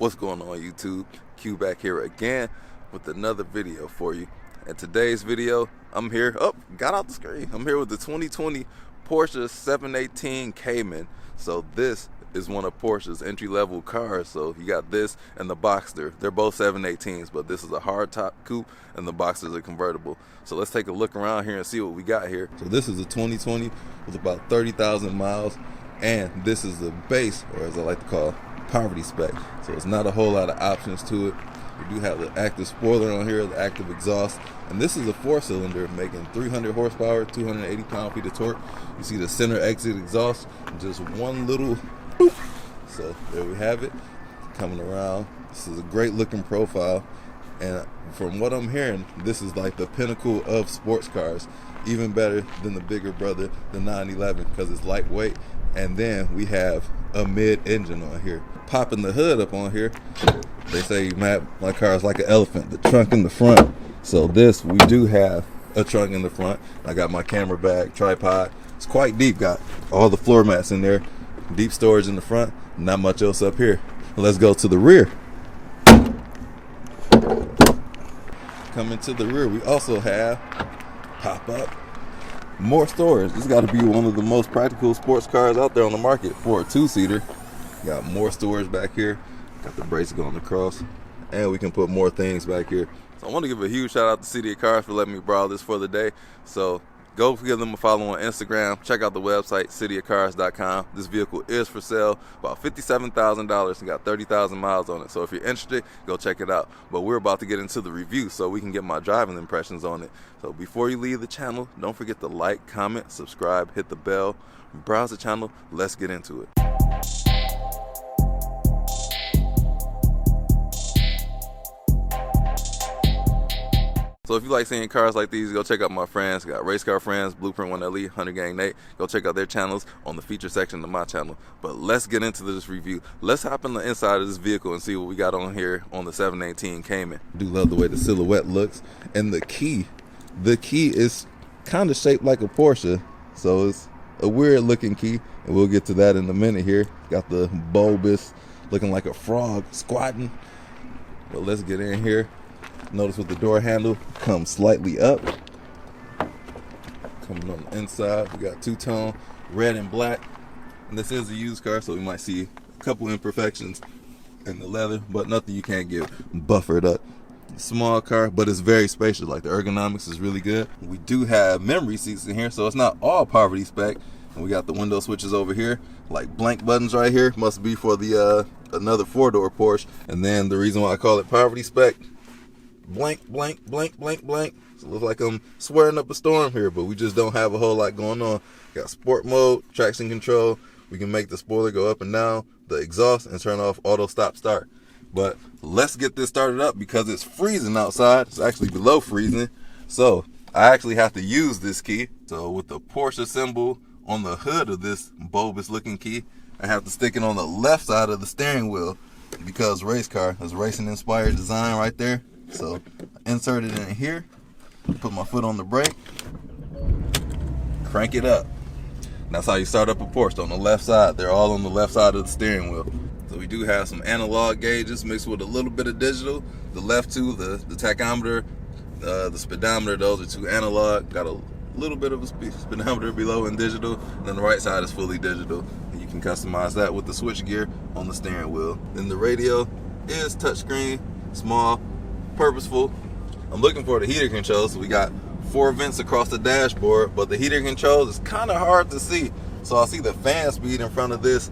What's going on, YouTube? Q back here again with another video for you. And today's video, I'm here, got out the screen. I'm here with the 2020 Porsche 718 Cayman. So this is one of Porsche's entry-level cars. So you got this and the Boxster. They're both 718s, but this is a hardtop coupe and the Boxster's a convertible. So let's take a look around here and see what we got here. So this is a 2020 with about 30,000 miles, and this is the base, or as I like to call, poverty spec. So it's not a whole lot of options to it. We do have the active spoiler on here, the active exhaust, and this is a 4-cylinder making 300 horsepower, 280 pound-feet of torque. You see the center exit exhaust, just one little boop. So there we have it, coming around. This is a great looking profile, and from what I'm hearing, this is like the pinnacle of sports cars, even better than the bigger brother, the 911, because it's lightweight. And then we have a mid-engine on here. Popping the hood up on here, they say my car is like an elephant, the trunk in the front. So this, we do have a trunk in the front. I got my camera bag, tripod. It's quite deep, got all the floor mats in there, deep storage in the front, not much else up here. Let's go to the rear. Coming to the rear, we also have pop up, more storage. This got to be one of the most practical sports cars out there on the market for a 2-seater. Got more storage back here. Got the brakes going across, and we can put more things back here. So I want to give a huge shout out to City of Cars for letting me borrow this for the day. So go give them a follow on Instagram. Check out the website, cityofcars.com. This vehicle is for sale, about $57,000, and got 30,000 miles on it. So if you're interested, go check it out. But we're about to get into the review so we can get my driving impressions on it. So before you leave the channel, don't forget to like, comment, subscribe, hit the bell, browse the channel. Let's get into it. So if you like seeing cars like these, go check out my friends. Got Race Car Friends, Blueprint 1LE, Hunter Gang Nate. Go check out their channels on the feature section of my channel. But let's get into this review. Let's hop in the inside of this vehicle and see what we got on here on the 718 Cayman. I do love the way the silhouette looks. And the key is kind of shaped like a Porsche. So it's a weird looking key, and we'll get to that in a minute here. Got the bulbous, looking like a frog squatting. But let's get in here. Notice with the door handle comes slightly up. Coming on the inside, we got two-tone red and black, and this is a used car, so we might see a couple imperfections in the leather, but nothing you can't get buffered up. Small car, but it's very spacious. Like, the ergonomics is really good. We do have memory seats in here, so it's not all poverty spec. And we got the window switches over here, like blank buttons right here. Must be for the another 4-door Porsche. And then the reason why I call it poverty spec, blank, blank, blank, blank, blank. So it looks like I'm swearing up a storm here, but we just don't have a whole lot going on. Got sport mode, traction control. We can make the spoiler go up and down, the exhaust, and turn off auto stop start. But let's get this started up because it's freezing outside. It's actually below freezing. So I actually have to use this key. So with the Porsche symbol on the hood of this bulbous looking key, I have to stick it on the left side of the steering wheel because race car is racing inspired design right there. So I insert it in here, put my foot on the brake, crank it up. And that's how you start up a Porsche, on the left side. They're all on the left side of the steering wheel. So we do have some analog gauges mixed with a little bit of digital. The left two, the tachometer, the speedometer, those are two analog. Got a little bit of a speedometer below in digital. And then the right side is fully digital. And you can customize that with the switch gear on the steering wheel. Then the radio is touchscreen, small, purposeful. I'm looking for the heater controls. So we got 4 vents across the dashboard, but the heater controls is kind of hard to see. So I see the fan speed in front of this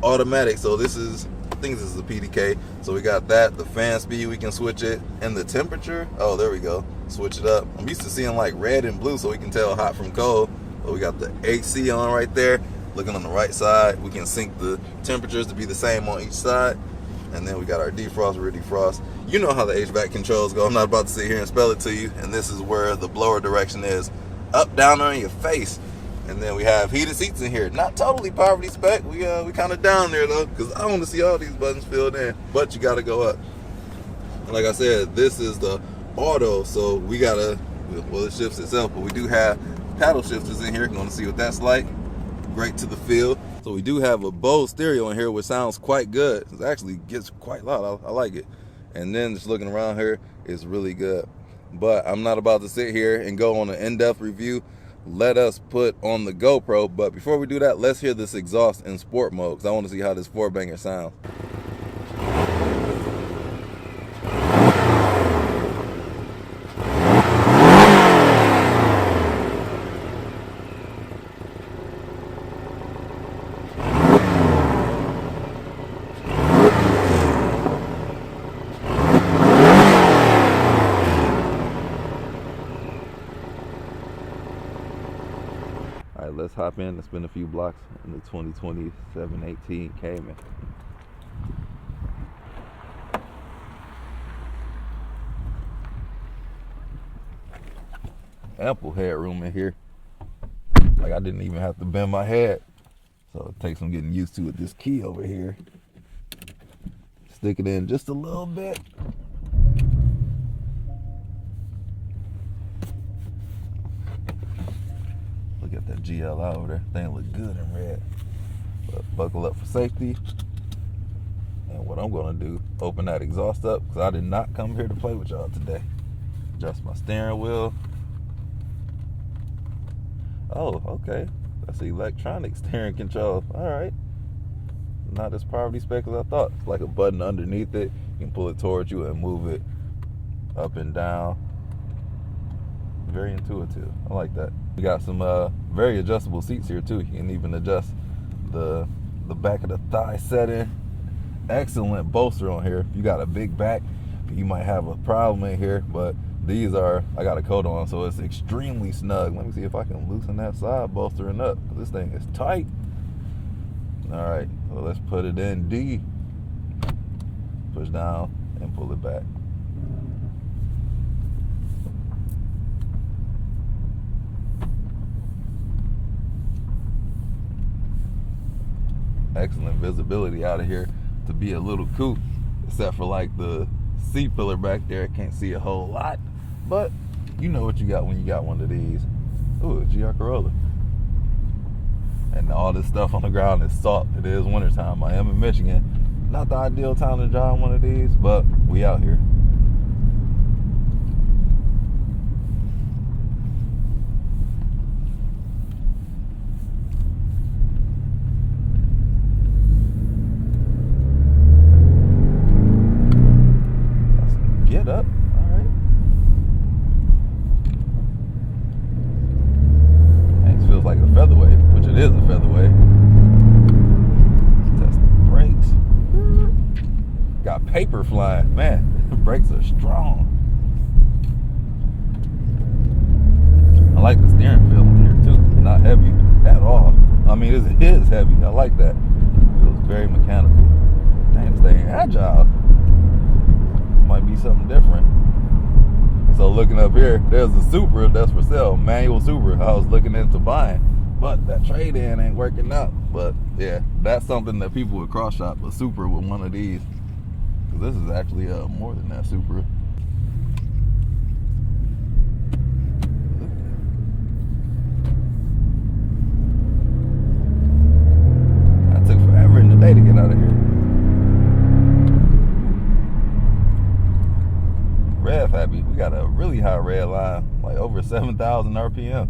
automatic. So this is, I think this is a PDK. So we got that, the fan speed, we can switch it, and the temperature. Oh, there we go. Switch it up. I'm used to seeing like red and blue, so we can tell hot from cold. But we got the AC on right there. Looking on the right side, we can sync the temperatures to be the same on each side. And then we got our defrost, rear defrost. You know how the HVAC controls go. I'm not about to sit here and spell it to you. And this is where the blower direction is. Up, down, on your face. And then we have heated seats in here. Not totally poverty spec. We kind of down there though, because I want to see all these buttons filled in. But you got to go up. And like I said, this is the auto, so we gotta, well, it shifts itself. But we do have paddle shifters in here. Going to see what that's like. Great to the feel. So we do have a Bose stereo in here, which sounds quite good. It actually gets quite loud. I like it. And then just looking around here, it's really good. But I'm not about to sit here and go on an in-depth review. Let us put on the GoPro. But before we do that, let's hear this exhaust in sport mode, because I want to see how this 4-banger sounds. All right, let's hop in and spin a few blocks in the 2020 718 Cayman. Ample headroom in here. Like I didn't even have to bend my head. So it takes some getting used to with this key over here. Stick it in just a little bit. Look at that GL over there. Thing look good in red. But buckle up for safety. And what I'm gonna do, open that exhaust up, because I did not come here to play with y'all today. Adjust my steering wheel. Oh, okay. That's electronic steering control. All right. Not as poverty spec as I thought. It's like a button underneath it. You can pull it towards you and move it up and down. Very intuitive. I like that. We got some very adjustable seats here too. You can even adjust the back of the thigh setting. Excellent bolster on here. If you got a big back, you might have a problem in here, but these are, I got a coat on, so it's extremely snug. Let me see if I can loosen that side bolstering up, because this thing is tight. All right, so let's put it in D. Push down and pull it back. Excellent visibility out of here to be a little coupe, except for like the C-pillar back there. Can't see a whole lot, but you know what you got when you got one of these. Ooh, a GR Corolla. And all this stuff on the ground is salt. It is wintertime. I am in Michigan. Not the ideal time to drive one of these, but we out here. Get up. All right. It feels like a featherweight, which it is a featherweight. Test the brakes. Got paper flying. Man, the brakes are strong. I like the steering feel in here too. Not heavy at all. I mean, it is heavy. I like that. It feels very mechanical. Dang, this thing agile. Might be something different. So looking up here, there's a Supra that's for sale, manual Supra. I was looking into buying, but that trade-in ain't working out. But yeah, that's something that people would cross shop a Supra with one of these, because this is actually more than that Supra. That took forever in the day to get out of here. Rev happy. We got a really high red line, like over 7,000 RPM.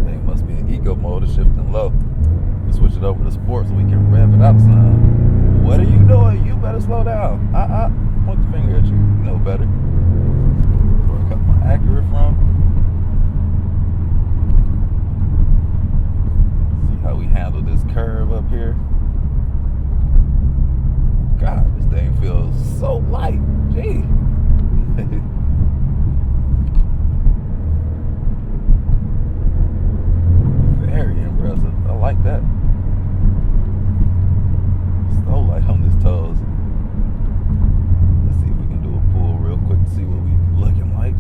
Thing must be in eco mode. It's shifting low. Switch it over to sport so we can rev it out some. What are you doing? You better slow down. Point the finger at you. You know better. Where I got my Acura from. How we handle this curve up here. God, this thing feels so light. Gee. Very impressive. I like that. So light on this toes. Let's see if we can do a pull real quick to see what we looking like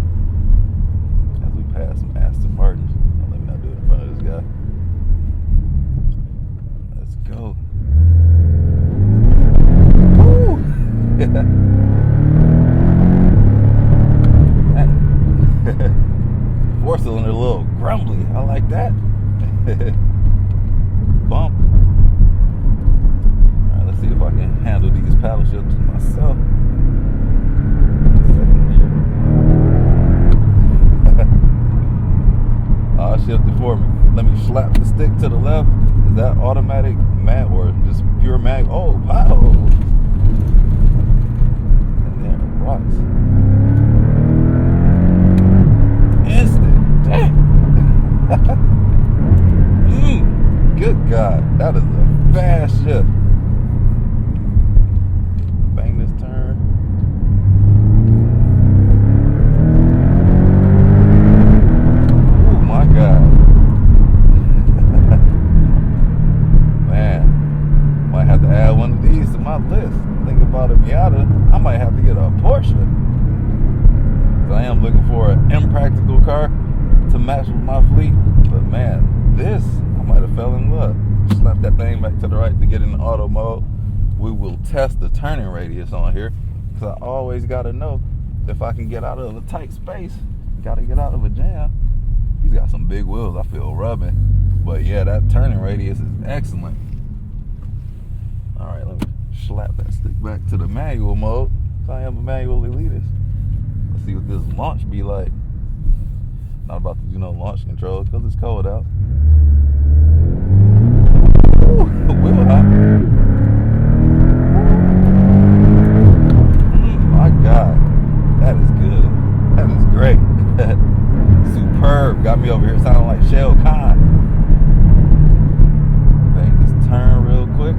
as we pass some Aston Martins. Let me not do it in front of this guy. Go. Woo! 4-cylinder a little grumbly. I like that. Bump. Alright, let's see if I can handle these paddle shifts myself. I'll shift it for me. Let me slap the stick to the left. Is that automatic mag or just pure mag? Oh, pothole. And then it rocks. Instant. Damn. Good God. That is a fast shift. Bang this turn. Oh my God. Man, might have to add one of these to my list. Think about a Miata. I might have to get a Porsche. I am looking for an impractical car to match with my fleet. But man, this, I might have fell in love. Slap that thing back to the right to get in the auto mode. We will test the turning radius on here, because I always got to know if I can get out of a tight space. Got to get out of a jam. He's got some big wheels. I feel rubbing. But yeah, that turning radius is excellent. All right, let me slap that stick back to the manual mode. I am a manual elitist. Let's see what this launch be like. Not about to do no launch control because it's cold out. Ooh, wheel hop. My God, that is good. That is great. Superb. Got me over here sounding like Shell Khan. Bang this turn real quick.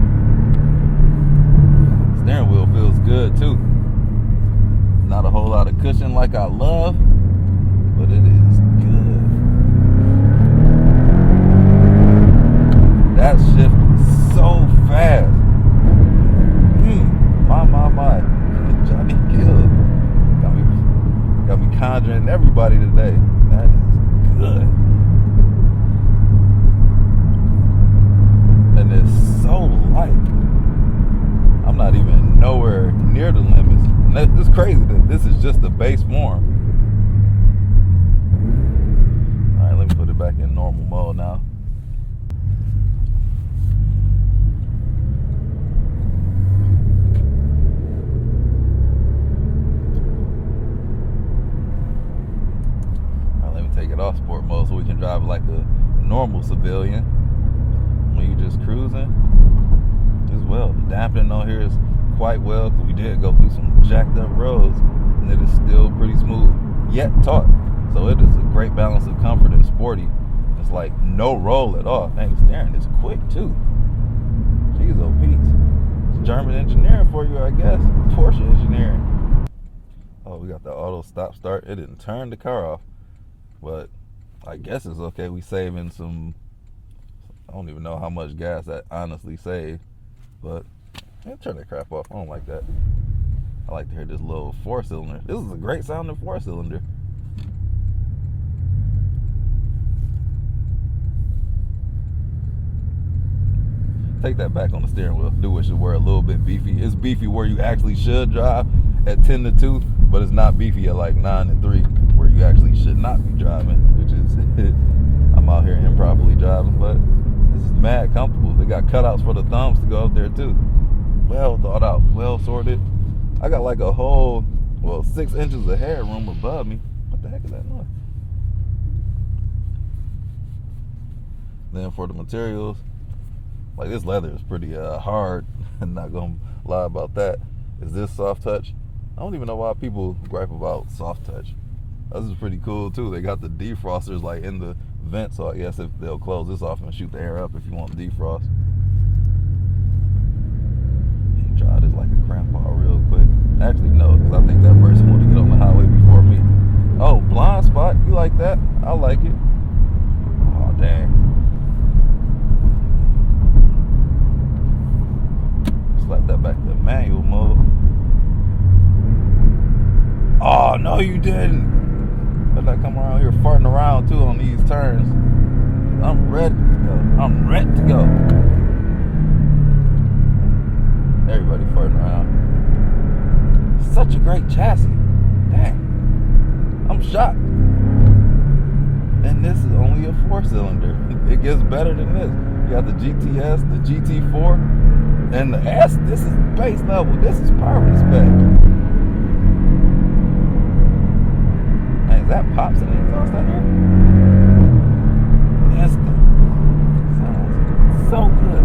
Steering wheel feels good too. Not a whole lot of cushion like I love, but it is good. That shift is so fast. My. Johnny Gill. Got me conjuring everybody today. That is good. And it's so light. I'm not even nowhere near the limits. And it's crazy that this is just the base form. Alright, let me put it back in normal mode now. Take it off sport mode so we can drive like a normal civilian when you're just cruising as well. The dampening on here is quite well, because we did go through some jacked up roads, and it is still pretty smooth yet taut. So it is a great balance of comfort and sporty. It's like no roll at all. Dang, steering is quick too. Jeez, oh Pete. It's German engineering for you, I guess. Porsche engineering. Oh, we got the auto stop start. It didn't turn the car off. But I guess it's okay. We saving some, I don't even know how much gas that honestly saved. But yeah, turn that crap off. I don't like that. I like to hear this little 4-cylinder. This is a great sounding 4-cylinder. Take that back on the steering wheel. Do wish it were a little bit beefy. It's beefy where you actually should drive at 10 to 2, but it's not beefy at like 9 to 3. Where you actually should not be driving, which is I'm out here improperly driving, but this is mad comfortable. They got cutouts for the thumbs to go up there too. Well thought out, well sorted. I got like a whole, 6 inches of hair room above me. What the heck is that noise? Then for the materials, like this leather is pretty hard. I'm not gonna lie about that. Is this soft touch? I don't even know why people gripe about soft touch. This is pretty cool too. They got the defrosters like in the vent, so I guess if they'll close this off and shoot the air up if you want defrost. You can try this like a grandpa real quick. Actually, no, because I think that person wanted to get on the highway before me. Oh, blind spot. You like that? I like it. Oh, dang. Slap that back to manual mode. Oh, no, you didn't. Better not come around here farting around too on these turns. I'm ready to go. I'm ready to go. Everybody farting around. Such a great chassis. Dang. I'm shocked. 4-cylinder. It gets better than this. You got the GTS, the GT4, and the S. This is base level. This is poverty spec. Man, is that pops in the exhaust out here? Instant. Sounds so good.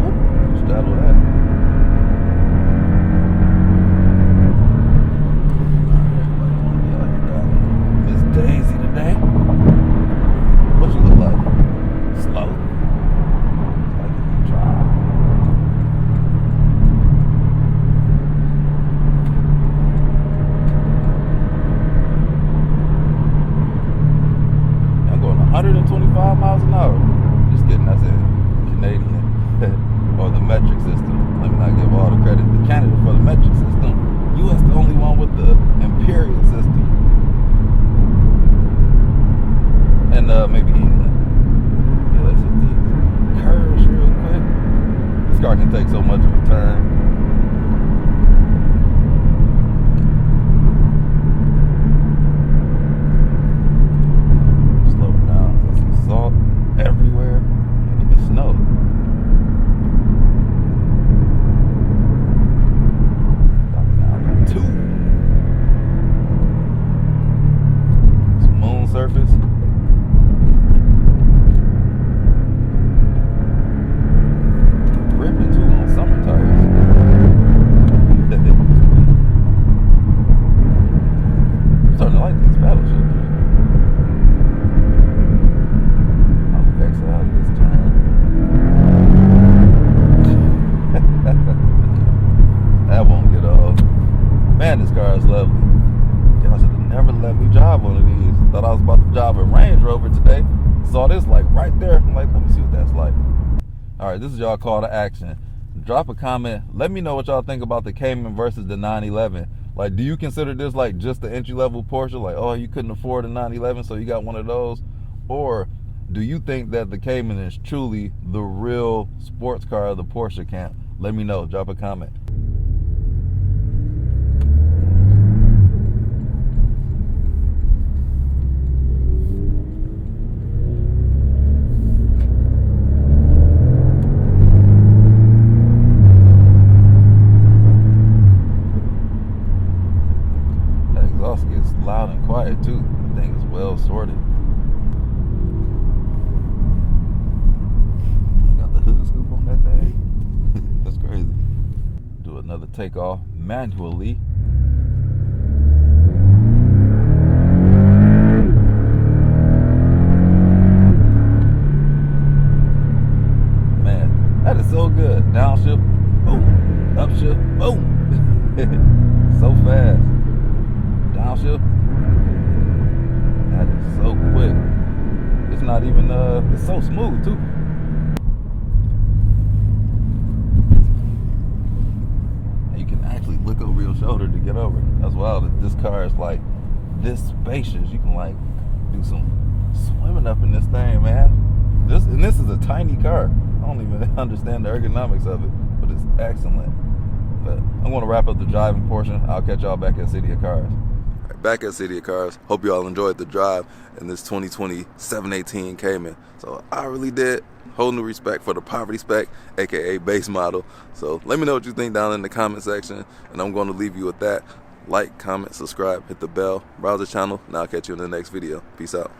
Whoop, straddle that. Daisy today. What you look like? Slow. Like you drive. I'm going 125 miles an hour. Just kidding, that's it. Canadian. Or the metric system. Let me not give all the credit to Canada for the metric system. US the only one with the imperial system. And maybe England. Yeah, let's hit these curves real quick. This car can take so much of a turn. Slow it down. I see salt everywhere. And even snow. Down to 2. Smooth surface. This car is lovely. Y'all should have never let me drive one of these. Thought I was about to drive a Range Rover today. Saw this like right there. I'm like, let me see what that's like. Alright, this is y'all call to action. Drop a comment. Let me know what y'all think about the Cayman versus the 911. Like, do you consider this like just the entry-level Porsche? Like, oh, you couldn't afford a 911, so you got one of those? Or do you think that the Cayman is truly the real sports car of the Porsche camp? Let me know. Drop a comment. Gets loud and quiet too. The thing is well sorted. Got the hood scoop on that thing. That's crazy. Do another takeoff manually. Man, that is so good. Downshift, boom. Upshift, boom. So fast. Downshift. That is so quick. It's not even it's so smooth too. And you can actually look over your shoulder to get over. That's wild that this car is like this spacious. You can like do some swimming up in this thing, man. This is a tiny car. I don't even understand the ergonomics of it, but it's excellent. But I'm going to wrap up the driving portion. I'll catch y'all back at City of Cars. Back at City of Cars. Hope y'all enjoyed the drive in this 2020 718 Cayman. So I really did. Whole new respect for the poverty spec, aka base model. So let me know what you think down in the comment section, and I'm going to leave you with that. Like, comment, subscribe, hit the bell, browse the channel, and I'll catch you in the next video. Peace out.